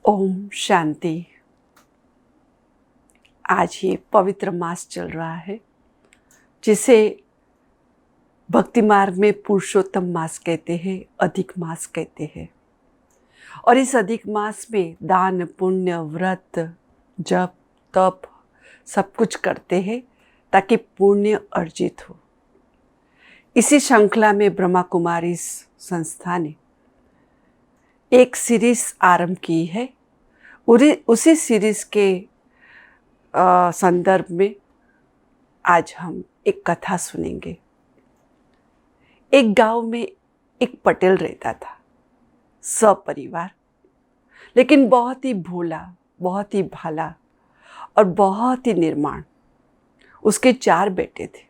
ओम शांति। आज ये पवित्र मास चल रहा है जिसे भक्ति मार्ग में पुरुषोत्तम मास कहते हैं, अधिक मास कहते हैं। और इस अधिक मास में दान पुण्य व्रत जप तप सब कुछ करते हैं ताकि पुण्य अर्जित हो। इसी श्रृंखला में ब्रह्मा कुमारी संस्था ने एक सीरीज आरंभ की है। उसी सीरीज के संदर्भ में आज हम एक कथा सुनेंगे। एक गांव में एक पटेल रहता था, सपरिवार, लेकिन बहुत ही भोला, बहुत ही भाला और बहुत ही निर्माण। उसके 4 बेटे थे।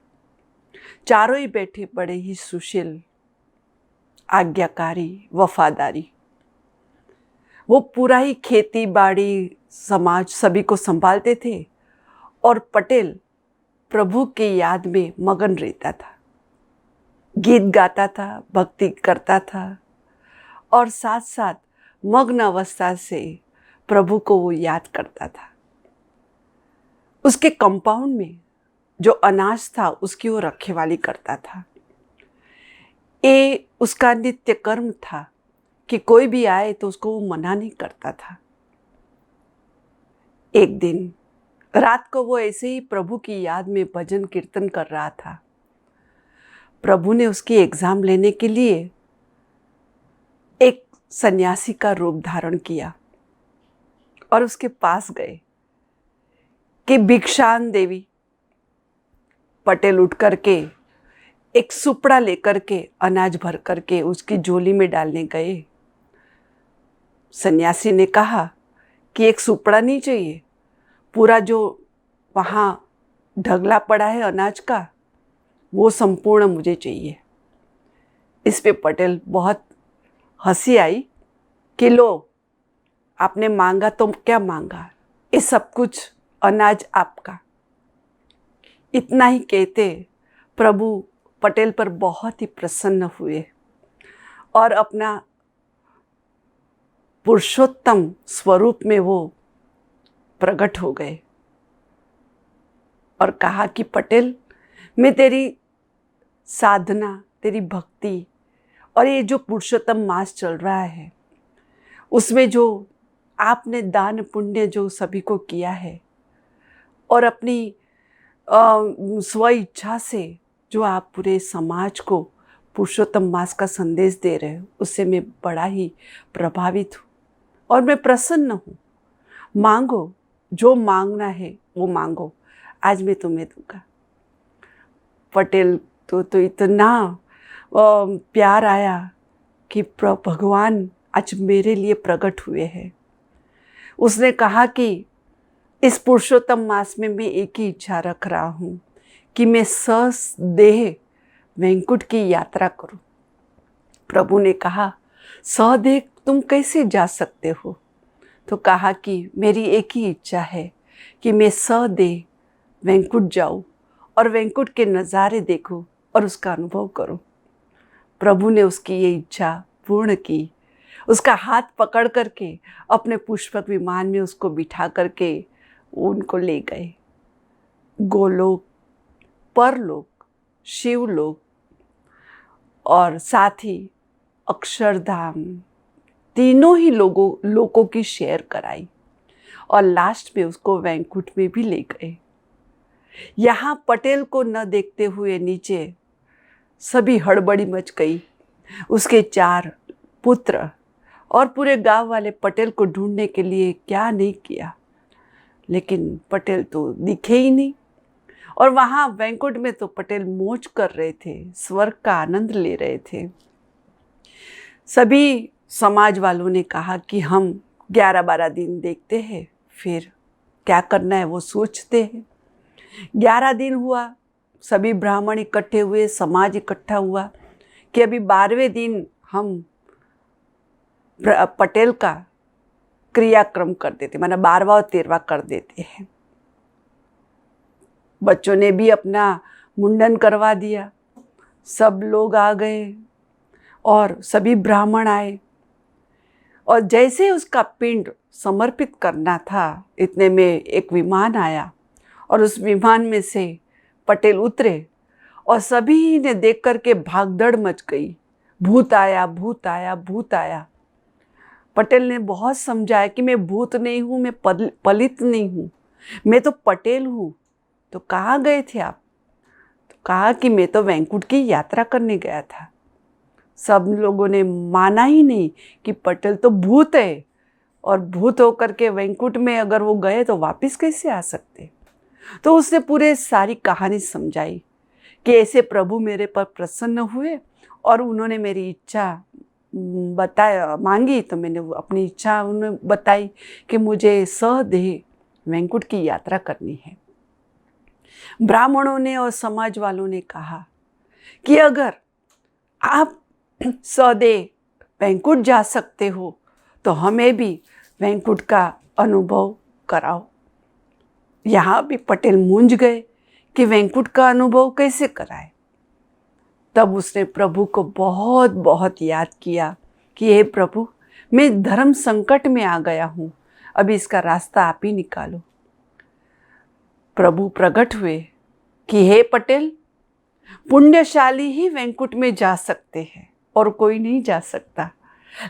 चारों ही बेटे बड़े ही सुशील, आज्ञाकारी, वफादारी। वो पूरा ही खेती बाड़ी समाज सभी को संभालते थे और पटेल प्रभु की याद में मगन रहता था। गीत गाता था, भक्ति करता था और साथ साथ मग्न अवस्था से प्रभु को वो याद करता था। उसके कंपाउंड में जो अनाज था उसकी वो रखवाली करता था। ये उसका नित्य कर्म था कि कोई भी आए तो उसको वो मना नहीं करता था। एक दिन रात को वो ऐसे ही प्रभु की याद में भजन कीर्तन कर रहा था। प्रभु ने उसकी एग्जाम लेने के लिए एक सन्यासी का रूप धारण किया और उसके पास गए कि भिक्षान देवी। पटेल उठ करके एक सुपड़ा लेकर के अनाज भर करके उसकी झोली में डालने गए। सन्यासी ने कहा कि एक सुपड़ा नहीं चाहिए, पूरा जो वहाँ ढगला पड़ा है अनाज का वो संपूर्ण मुझे चाहिए। इस पे पटेल बहुत हंसी आई कि लो, आपने मांगा तो क्या मांगा, ये सब कुछ अनाज आपका। इतना ही कहते प्रभु पटेल पर बहुत ही प्रसन्न हुए और अपना पुरुषोत्तम स्वरूप में वो प्रकट हो गए और कहा कि पटेल, मैं तेरी साधना, तेरी भक्ति और ये जो पुरुषोत्तम मास चल रहा है उसमें जो आपने दान पुण्य जो सभी को किया है और अपनी स्व इच्छा से जो आप पूरे समाज को पुरुषोत्तम मास का संदेश दे रहे हो, उससे मैं बड़ा ही प्रभावित हूँ और मैं प्रसन्न हूँ। मांगो, जो मांगना है वो मांगो, आज मैं तुम्हें दूंगा। पटेल तो इतना प्यार आया कि भगवान आज मेरे लिए प्रकट हुए हैं। उसने कहा कि इस पुरुषोत्तम मास में मैं एक ही इच्छा रख रहा हूँ कि मैं सदेह वैकुंठ की यात्रा करूँ। प्रभु ने कहा, सदेह तुम कैसे जा सकते हो? तो कहा कि मेरी एक ही इच्छा है कि मैं सदेह वैकुंठ जाऊँ और वैकुंठ के नज़ारे देखूँ और उसका अनुभव करूँ। प्रभु ने उसकी ये इच्छा पूर्ण की। उसका हाथ पकड़ करके अपने पुष्पक विमान में उसको बिठा करके उनको ले गए। गोलोक, परलोक, शिवलोक और साथ ही अक्षरधाम, तीनों ही लोगों की शेयर कराई और लास्ट में उसको वैकुंठ में भी ले गए। यहाँ पटेल को न देखते हुए नीचे सभी हड़बड़ी मच गई। उसके 4 पुत्र और पूरे गांव वाले पटेल को ढूंढने के लिए क्या नहीं किया, लेकिन पटेल तो दिखे ही नहीं। और वहाँ वैकुंठ में तो पटेल मौज कर रहे थे, स्वर्ग का आनंद ले रहे थे। सभी समाज वालों ने कहा कि हम 11-12 दिन देखते हैं, फिर क्या करना है वो सोचते हैं। 11 दिन हुआ, सभी ब्राह्मण इकट्ठे हुए, समाज इकट्ठा हुआ कि अभी 12वें दिन हम पटेल का क्रियाक्रम कर देते, माना 12वां और 13वां कर देते हैं। बच्चों ने भी अपना मुंडन करवा दिया। सब लोग आ गए और सभी ब्राह्मण आए और जैसे उसका पिंड समर्पित करना था, इतने में एक विमान आया और उस विमान में से पटेल उतरे और सभी ने देख करके भागदौड़ मच गई। भूत आया, भूत आया, भूत आया। पटेल ने बहुत समझाया कि मैं भूत नहीं हूँ, मैं पलित नहीं हूँ, मैं तो पटेल हूँ। तो कहाँ गए थे आप? तो कहा कि मैं तो वैकुंठ की यात्रा करने गया था। सब लोगों ने माना ही नहीं कि पटेल तो भूत है, और भूत होकर के वैकुंठ में अगर वो गए तो वापस कैसे आ सकते। तो उसने पूरे सारी कहानी समझाई कि ऐसे प्रभु मेरे पर प्रसन्न हुए और उन्होंने मेरी इच्छा बताया, मांगी, तो मैंने अपनी इच्छा उन्हें बताई कि मुझे सदेह वैकुंठ की यात्रा करनी है। ब्राह्मणों ने और समाज वालों ने कहा कि अगर आप सदेह वैकुंठ जा सकते हो तो हमें भी वैकुंठ का अनुभव कराओ। यहाँ भी पटेल मूंझ गए कि वैकुंठ का अनुभव कैसे कराए। तब उसने प्रभु को बहुत बहुत याद किया कि हे प्रभु, मैं धर्म संकट में आ गया हूँ, अभी इसका रास्ता आप ही निकालो। प्रभु प्रकट हुए कि हे पटेल, पुण्यशाली ही वैकुंठ में जा सकते हैं और कोई नहीं जा सकता,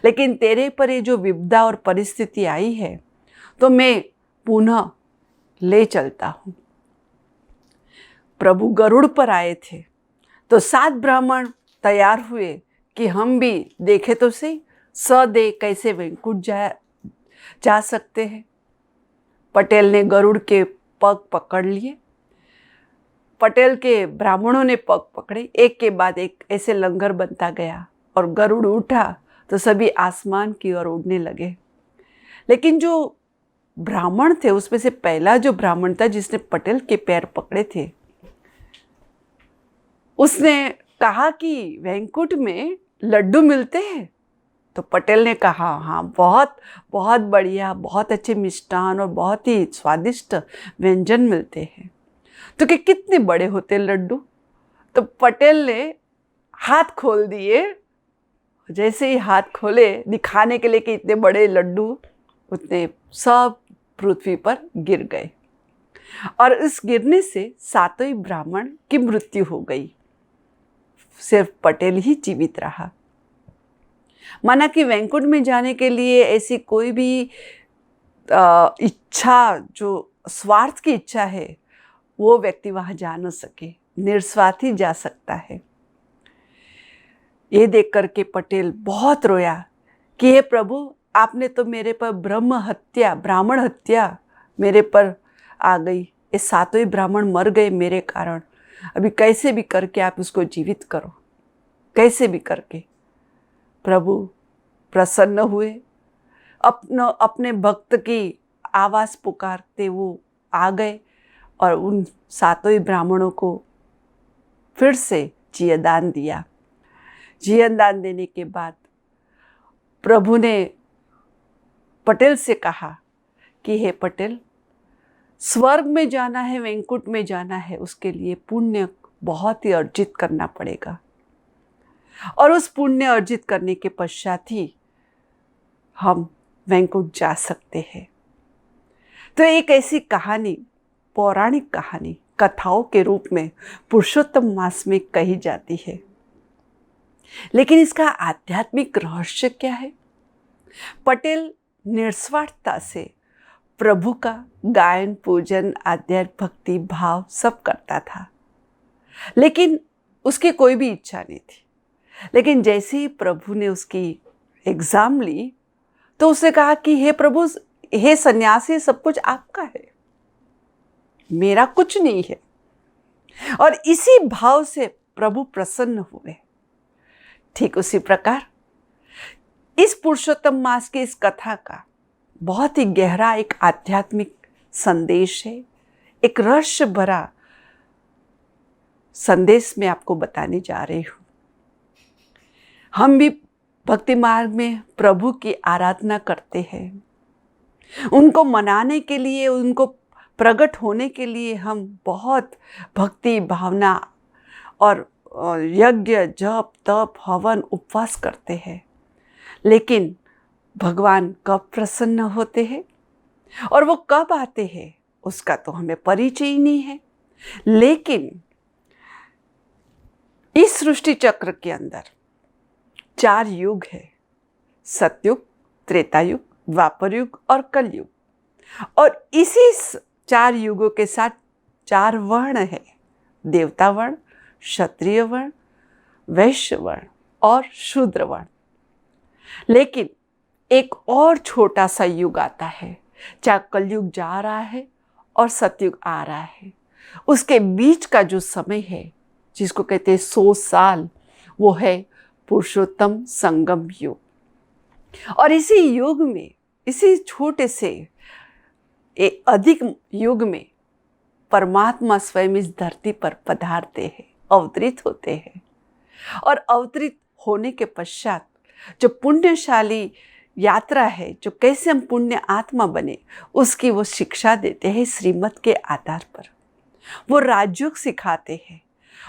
लेकिन तेरे पर ये जो विपदा और परिस्थिति आई है तो मैं पुनः ले चलता हूँ। प्रभु गरुड़ पर आए थे तो 7 ब्राह्मण तैयार हुए कि हम भी देखे तो सही सदेह कैसे वैकुंठ जा सकते हैं। पटेल ने गरुड़ के पग पकड़ लिए। पटेल के ब्राह्मणों ने पग पकड़े, एक के बाद एक ऐसे लंगर बनता गया और गरुड़ उठा तो सभी आसमान की ओर उड़ने लगे। लेकिन जो ब्राह्मण थे उसमें से पहला जो ब्राह्मण था जिसने पटेल के पैर पकड़े थे, उसने कहा कि वैकुंठ में लड्डू मिलते हैं। तो पटेल ने कहा हाँ, बहुत बहुत बढ़िया, बहुत अच्छे मिष्ठान और बहुत ही स्वादिष्ट व्यंजन मिलते हैं। तो कि कितने बड़े होते लड्डू? तो पटेल ने हाथ खोल दिए। जैसे ही हाथ खोले दिखाने के लिए कि इतने बड़े लड्डू, उतने सब पृथ्वी पर गिर गए और इस गिरने से 7 ही ब्राह्मण की मृत्यु हो गई। सिर्फ पटेल ही जीवित रहा। माना कि वैकुंठ में जाने के लिए ऐसी कोई भी इच्छा, जो स्वार्थ की इच्छा है, वो व्यक्ति वहां जा न सके, निस्वार्थ ही जा सकता है। ये देख करके पटेल बहुत रोया कि हे प्रभु, आपने तो मेरे पर ब्राह्मण हत्या मेरे पर आ गई। ये 7 ही ब्राह्मण मर गए मेरे कारण। अभी कैसे भी करके आप उसको जीवित करो, कैसे भी करके। प्रभु प्रसन्न हुए, अपने भक्त की आवाज़ पुकारते वो आ गए और उन 7 ही ब्राह्मणों को फिर से जीवदान दिया। जीवदान देने के बाद प्रभु ने पटेल से कहा कि हे पटेल, स्वर्ग में जाना है, वैकुंठ में जाना है, उसके लिए पुण्य बहुत ही अर्जित करना पड़ेगा और उस पुण्य अर्जित करने के पश्चात ही हम वैकुंठ जा सकते हैं। तो एक ऐसी कहानी, पौराणिक कहानी, कथाओं के रूप में पुरुषोत्तम मास में कही जाती है। लेकिन इसका आध्यात्मिक रहस्य क्या है? पटेल निस्वार्थता से प्रभु का गायन, पूजन, आध्यात्म, भक्ति भाव सब करता था, लेकिन उसकी कोई भी इच्छा नहीं थी। लेकिन जैसे ही प्रभु ने उसकी एग्जाम ली तो उसने कहा कि हे प्रभु, हे सन्यासी, सब कुछ आपका है, मेरा कुछ नहीं है। और इसी भाव से प्रभु प्रसन्न हुए। ठीक उसी प्रकार इस पुरुषोत्तम मास की इस कथा का बहुत ही गहरा एक आध्यात्मिक संदेश है, एक रहस्य भरा संदेश मैं आपको बताने जा रही हूँ। हम भी भक्ति मार्ग में प्रभु की आराधना करते हैं। उनको मनाने के लिए, उनको प्रकट होने के लिए हम बहुत भक्ति भावना और यज्ञ, जप, तप, हवन, उपवास करते हैं। लेकिन भगवान कब प्रसन्न होते हैं और वो कब आते हैं उसका तो हमें परिचय ही नहीं है। लेकिन इस सृष्टि चक्र के अंदर 4 युग है, सतयुग, त्रेता युग, द्वापर युग और कलयुग। और इसी 4 युगों के साथ 4 वर्ण है, देवता वर्ण, क्षत्रिय वर्ण, वैश्य वर्ण और शूद्र वर्ण। लेकिन एक और छोटा सा युग आता है, चाहे कलयुग जा रहा है और सतयुग आ रहा है, उसके बीच का जो समय है जिसको कहते हैं 100 साल, वो है पुरुषोत्तम संगम युग। और इसी युग में, इसी छोटे से अधिक युग में परमात्मा स्वयं इस धरती पर पधारते हैं, अवतरित होते हैं। और अवतरित होने के पश्चात जो पुण्यशाली यात्रा है, जो कैसे हम पुण्य आत्मा बने, उसकी वो शिक्षा देते हैं श्रीमत के आधार पर। वो राजयोग सिखाते हैं।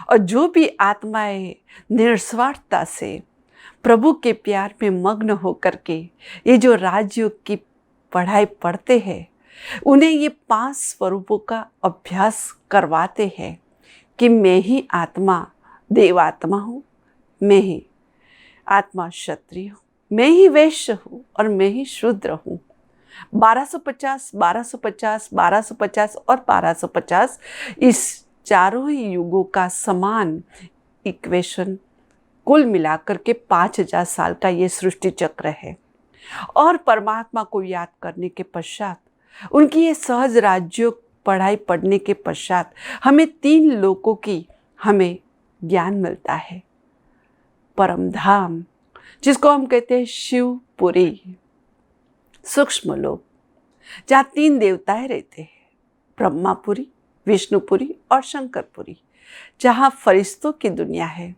और जो भी आत्माएं निस्वार्थता से प्रभु के प्यार में मग्न होकर के ये जो राजयोग की पढ़ाई पढ़ते हैं, उन्हें ये 5 स्वरूपों का अभ्यास करवाते हैं कि मैं ही आत्मा देवात्मा हूँ, मैं ही आत्मा क्षत्रिय हूँ, मैं ही वैश्य हूँ और मैं ही शूद्र हूँ। 1250, 1250, 1250 और 1250 इस चारों ही युगों का समान इक्वेशन कुल मिलाकर के 5000 साल का ये सृष्टि चक्र है। और परमात्मा को याद करने के पश्चात, उनकी ये सहज राजयोग पढ़ाई पढ़ने के पश्चात हमें 3 लोकों की हमें ज्ञान मिलता है। परम धाम, जिसको हम कहते हैं शिवपुरी, सूक्ष्म लोक, जहाँ 3 देवताएं रहते हैं, ब्रह्मापुरी, विष्णुपुरी और शंकरपुरी, जहाँ फरिश्तों की दुनिया है।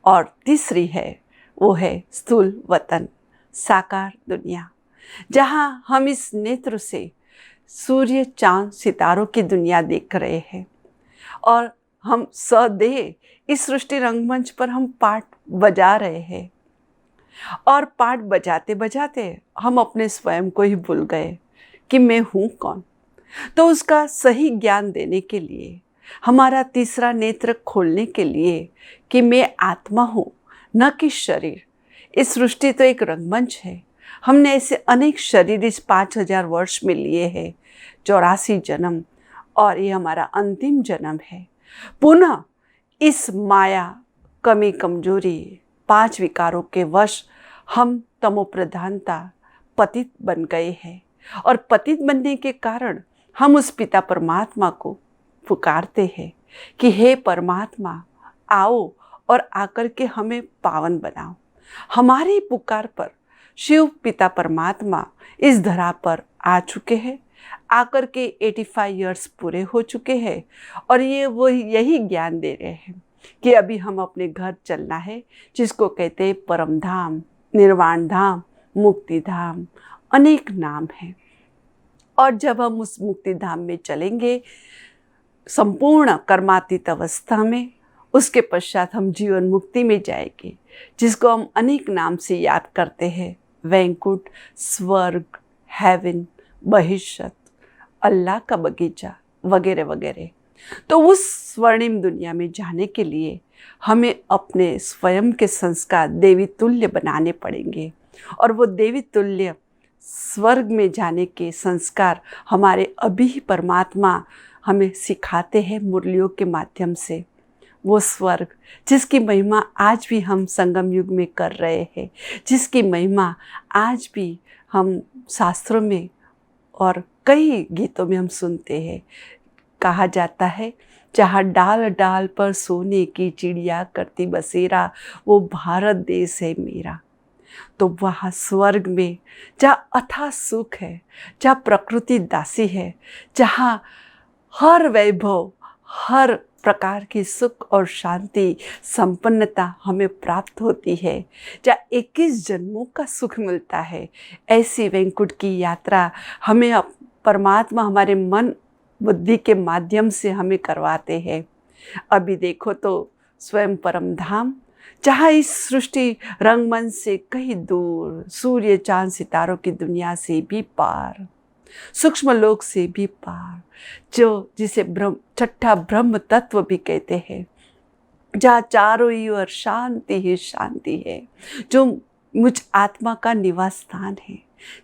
और तीसरी है, वो है स्थूल वतन, साकार दुनिया, जहाँ हम इस नेत्र से सूर्य, चांद, सितारों की दुनिया देख रहे हैं। और हम सदेह इस सृष्टि रंगमंच पर हम पाठ बजा रहे हैं। और पाठ बजाते बजाते हम अपने स्वयं को ही भूल गए कि मैं हूँ कौन। तो उसका सही ज्ञान देने के लिए, हमारा तीसरा नेत्र खोलने के लिए कि मैं आत्मा हूँ, न कि शरीर। इस सृष्टि तो एक रंगमंच है। हमने ऐसे अनेक शरीर इस 5000 वर्ष में लिए हैं, 84 जन्म, और ये हमारा अंतिम जन्म है। पुनः इस माया, कमी, कमजोरी, 5 विकारों के वश हम तमोप्रधानता पतित बन गए हैं। और पतित बनने के कारण हम उस पिता परमात्मा को पुकारते हैं कि हे परमात्मा, आओ और आकर के हमें पावन बनाओ। हमारी पुकार पर शिव पिता परमात्मा इस धरा पर आ चुके हैं। आकर के 85 इयर्स पूरे हो चुके हैं। और ये वो यही ज्ञान दे रहे हैं कि अभी हम अपने घर चलना है, जिसको कहते हैं परम धाम, निर्वाण धाम, मुक्ति धाम, अनेक नाम हैं। और जब हम उस मुक्ति धाम में चलेंगे संपूर्ण कर्मातीत अवस्था में, उसके पश्चात हम जीवन मुक्ति में जाएंगे, जिसको हम अनेक नाम से याद करते हैं, वैकुंठ, स्वर्ग, हेवन, बहिष्यत, अल्लाह का बगीचा वगैरह वगैरह। तो उस स्वर्णिम दुनिया में जाने के लिए हमें अपने स्वयं के संस्कार देवी तुल्य बनाने पड़ेंगे। और वो देवी तुल्य स्वर्ग में जाने के संस्कार हमारे अभी ही परमात्मा हमें सिखाते हैं मुरलियों के माध्यम से। वो स्वर्ग जिसकी महिमा आज भी हम संगम युग में कर रहे हैं, जिसकी महिमा आज भी हम शास्त्रों में और कई गीतों में हम सुनते हैं। कहा जाता है, जहाँ डाल डाल पर सोने की चिड़िया करती बसेरा, वो भारत देश है मेरा। तो वहाँ स्वर्ग में जहाँ अथाह सुख है, जहाँ प्रकृति दासी है, जहाँ हर वैभव, हर प्रकार की सुख और शांति, संपन्नता हमें प्राप्त होती है, जहाँ 21 जन्मों का सुख मिलता है, ऐसी वैकुंठ की यात्रा हमें परमात्मा हमारे मन बुद्धि के माध्यम से हमें करवाते हैं। अभी देखो तो स्वयं परम धाम जहाँ इस सृष्टि रंगमंच से कहीं दूर, सूर्य चांद सितारों की दुनिया से भी पार, सूक्ष्म लोक से भी पार, जो जिसे छठा ब्रह्म तत्व भी कहते हैं, जहाँ चारों ही ओर शांति ही शांति है, जो मुझ आत्मा का निवास स्थान है,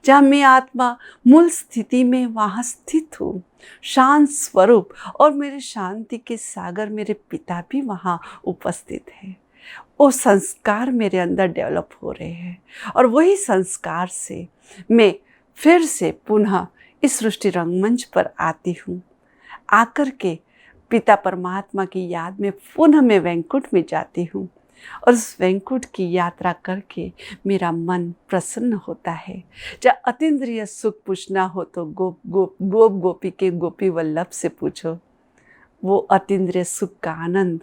जहाँ मैं आत्मा मूल स्थिति में वहाँ स्थित हूँ, शांत स्वरूप, और मेरे शांति के सागर मेरे पिता भी वहाँ उपस्थित है। वो संस्कार मेरे अंदर डेवलप हो रहे हैं, और वही संस्कार से मैं फिर से पुनः इस सृष्टि रंगमंच पर आती हूँ। आकर के पिता परमात्मा की याद में पुनः मैं वैकुंठ में जाती हूँ, और उस वैकुंठ की यात्रा करके मेरा मन प्रसन्न होता है। जब अतीन्द्रिय सुख पूछना हो तो गोपी के गोपी वल्लभ से पूछो। वो अतीन्द्रिय सुख का आनंद,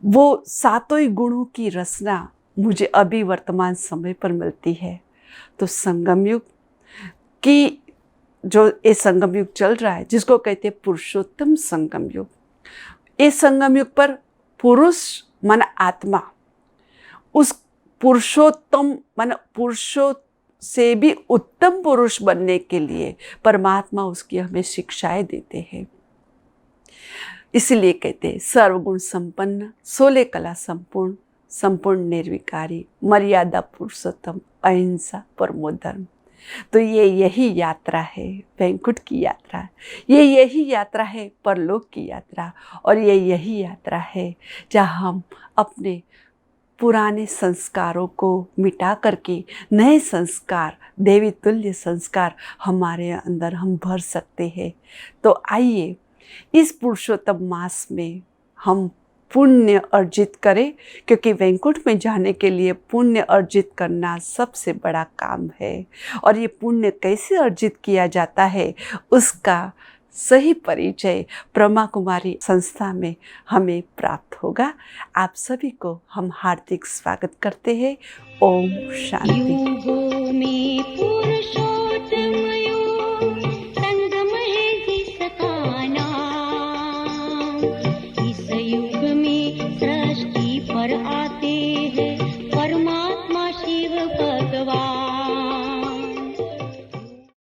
वो सातों ही गुणों की रचना मुझे अभी वर्तमान समय पर मिलती है। तो संगम युग की जो ये संगम युग चल रहा है, जिसको कहते हैं पुरुषोत्तम संगम युग, इस संगम युग पर पुरुष मन आत्मा, उस पुरुषोत्तम मन पुरुषों से भी उत्तम पुरुष बनने के लिए परमात्मा उसकी हमें शिक्षाएं देते हैं। इसलिए कहते हैं सर्वगुण संपन्न, 16 कला संपूर्ण, संपूर्ण निर्विकारी, मर्यादा पुरुषोत्तम, अहिंसा परमो धर्म। तो ये यही यात्रा है, वैकुंठ की यात्रा, ये यही यात्रा है परलोक की यात्रा, और ये यही यात्रा है जहाँ हम अपने पुराने संस्कारों को मिटा करके नए संस्कार, देवी तुल्य संस्कार हमारे अंदर हम भर सकते हैं। तो आइए इस पुरुषोत्तम मास में हम पुण्य अर्जित करें, क्योंकि वैकुंठ में जाने के लिए पुण्य अर्जित करना सबसे बड़ा काम है। और ये पुण्य कैसे अर्जित किया जाता है, उसका सही परिचय ब्रह्मा कुमारी संस्था में हमें प्राप्त होगा। आप सभी को हम हार्दिक स्वागत करते हैं। ओम शांति।